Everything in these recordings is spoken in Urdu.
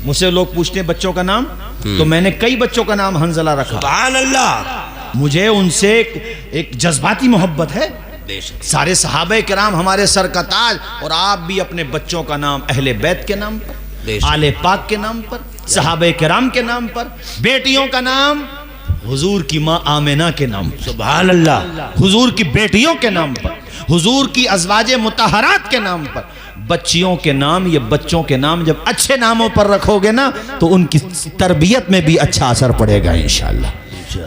مجھ سے لوگ پوچھتے ہیں بچوں کا نام، تو میں نے کئی بچوں کا نام حنظلہ رکھا. سبحان اللہ. مجھے ان سے ایک جذباتی محبت ہے. سارے صحابہ کرام ہمارے سر کا تاج، اور آپ بھی اپنے بچوں کا نام اہل بیت کے نام پر، آل پاک کے نام پر، صحابہ کرام کے نام پر، بیٹیوں کا نام حضور کی ماں آمنہ کے نام پر، سبحان اللہ، حضور کی بیٹیوں کے نام پر، حضور کی ازواج مطہرات کے نام پر. بچیوں کے نام، یہ بچوں کے نام جب اچھے ناموں پر رکھو گے نا تو ان کی تربیت میں بھی اچھا اثر پڑے گا انشاءاللہ.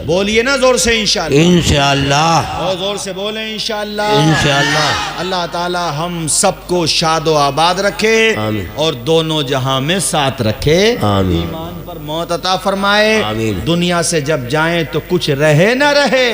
بولیے نا زور سے انشاءاللہ. انشاءاللہ. اور زور سے بولیں انشاءاللہ. انشاءاللہ. اللہ تعالی ہم سب کو شاد و آباد رکھے آمین. اور دونوں جہاں میں ساتھ رکھے. آمین. ایمان پر موت عطا فرمائے. آمین. دنیا سے جب جائیں تو کچھ رہے نہ رہے،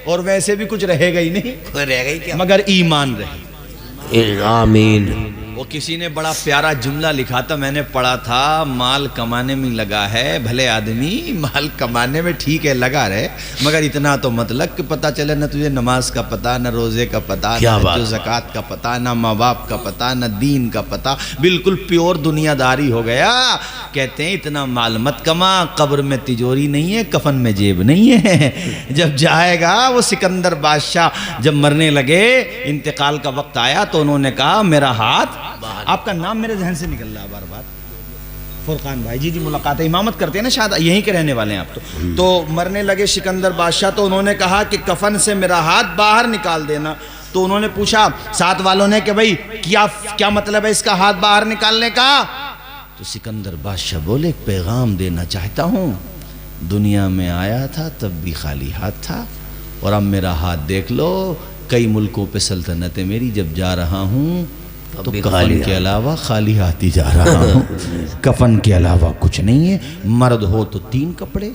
اور ویسے بھی کچھ رہے گا ہی نہیں، کوئی رہ گئی کیا؟ مگر ایمان رہے. آمین. وہ کسی نے بڑا پیارا جملہ لکھا تھا، میں نے پڑھا تھا، مال کمانے میں لگا ہے بھلے آدمی، مال کمانے میں ٹھیک ہے لگا رہے، مگر اتنا تو مطلب کہ پتہ چلے نہ تجھے نماز کا پتہ، نہ روزے کا پتہ، نہ حج و زکوٰۃ کا پتہ، نہ ماں باپ کا پتہ، نہ دین کا پتہ، بالکل پیور دنیا داری ہو گیا. کہتے ہیں اتنا مال مت کما، قبر میں تجوری نہیں ہے، کفن میں جیب نہیں ہے. جب جائے گا وہ سکندر بادشاہ جب مرنے لگے، انتقال کا وقت آیا تو انہوں نے کہا میرا ہاتھ، آپ کا نام میرے ذہن سے نکل رہا بار بار، فرقان بھائی. جی ملاقات ہے، امامت کرتے ہیں نا شاید، یہیں کے رہنے والے ہیں آپ. تو مرنے لگے سکندر بادشاہ، تو انہوں نے کہا کہ کفن سے میرا ہاتھ باہر نکال دینا. تو انہوں نے پوچھا ساتھ والوں نے کہ بھائی کیا مطلب ہے اس کا ہاتھ باہر نکالنے کا؟ تو سکندر بادشاہ بولے ایک پیغام دینا چاہتا ہوں، دنیا میں آیا تھا تب بھی خالی ہاتھ تھا، اور اب میرا ہاتھ دیکھ لو، کئی ملکوں پہ سلطنت ہے میری، جب جا رہا ہوں تو کفن کے علاوہ خالی ہاتھ ہی جا رہا ہوں. کفن کے علاوہ کچھ نہیں ہے. مرد ہو تو 3 کپڑے،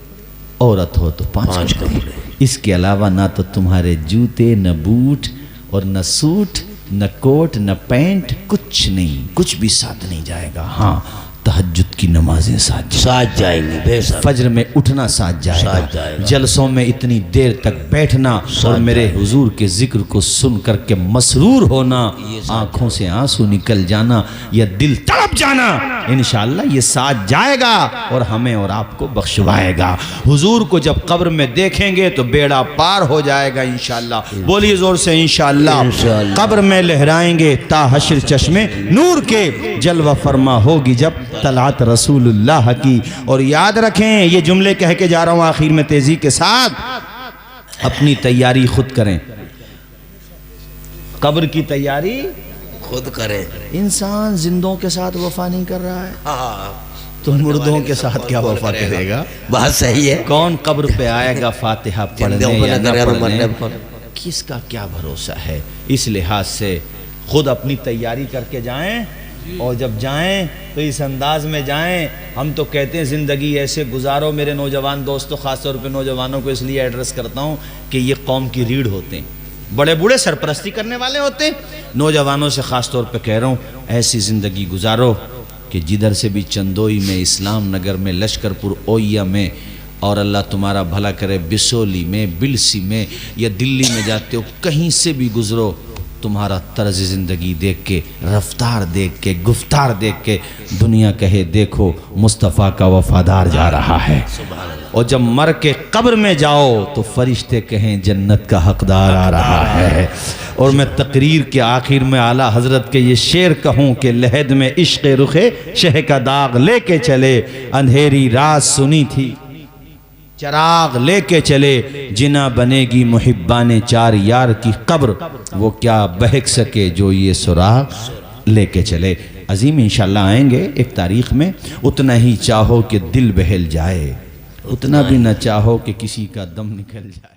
عورت ہو تو 5 کپڑے، اس کے علاوہ نہ تو تمہارے جوتے، نہ بوٹ، اور نہ سوٹ، نہ کوٹ، نہ پینٹ، کچھ نہیں، کچھ بھی ساتھ نہیں جائے گا. ہاں تہجد کی نمازیں ساتھ جائیں گی، بے شک. فجر میں اٹھنا ساتھ جائے گا، جلسوں میں اتنی دیر تک بیٹھنا اور میرے حضور کے ذکر کو سن کر کے مسرور ہونا، آنکھوں سے آنسو نکل جانا یا دل تڑپ جانا، انشاءاللہ یہ ساتھ جائے گا اور ہمیں اور آپ کو بخشوائے گا. حضور کو جب قبر میں دیکھیں گے تو بیڑا پار ہو جائے گا انشاءاللہ. بولیے زور سے انشاءاللہ. قبر میں لہرائیں گے تا حشر چشمے نور کے، جلوہ فرما ہوگی جب طلعت رسول اللہ کی. اور یاد رکھیں یہ جملے کہہ کے جا رہا ہوں آخر میں تیزی کے ساتھ، اپنی تیاری خود کریں. قبر کی تیاری خود کریں. انسان زندوں کے ساتھ وفا نہیں کر رہا ہے تو مردوں کے ساتھ کیا وفا کرے گا؟ بات صحیح ہے. کون قبر پہ آئے گا فاتحہ پڑھنے یا نہ پڑھنے، کس کا کیا بھروسہ ہے؟ اس لحاظ سے خود اپنی تیاری کر کے جائیں، اور جب جائیں تو اس انداز میں جائیں. ہم تو کہتے ہیں زندگی ایسے گزارو میرے نوجوان دوستوں، خاص طور پہ نوجوانوں کو اس لیے ایڈریس کرتا ہوں کہ یہ قوم کی ریڑھ ہوتے ہیں، بڑے بوڑھے سرپرستی کرنے والے ہوتے ہیں. نوجوانوں سے خاص طور پہ کہہ رہا ہوں ایسی زندگی گزارو کہ جدھر سے بھی چندوئی میں، اسلام نگر میں، لشکر پور اویا میں، اور اللہ تمہارا بھلا کرے بسولی میں، بلسی میں یا دلی میں جاتے ہو، کہیں سے بھی گزرو، تمہارا طرز زندگی دیکھ کے، رفتار دیکھ کے، گفتار دیکھ کے دنیا کہے دیکھو مصطفیٰ کا وفادار جا رہا ہے. اور جب مر کے قبر میں جاؤ تو فرشتے کہیں جنت کا حقدار آ رہا ہے. اور میں تقریر کے آخر میں اعلیٰ حضرت کے یہ شعر کہوں کہ لحد میں عشق رخے شہ کا داغ لے کے چلے، اندھیری رات سنی تھی چراغ لے کے چلے، جنا بنے گی محبان چار یار کی قبر، وہ کیا بہک سکے جو یہ سراغ لے کے چلے. عظیم انشاءاللہ آئیں گے ایک تاریخ میں، اتنا ہی چاہو کہ دل بہل جائے، اتنا بھی نہ چاہو کہ کسی کا دم نکل جائے.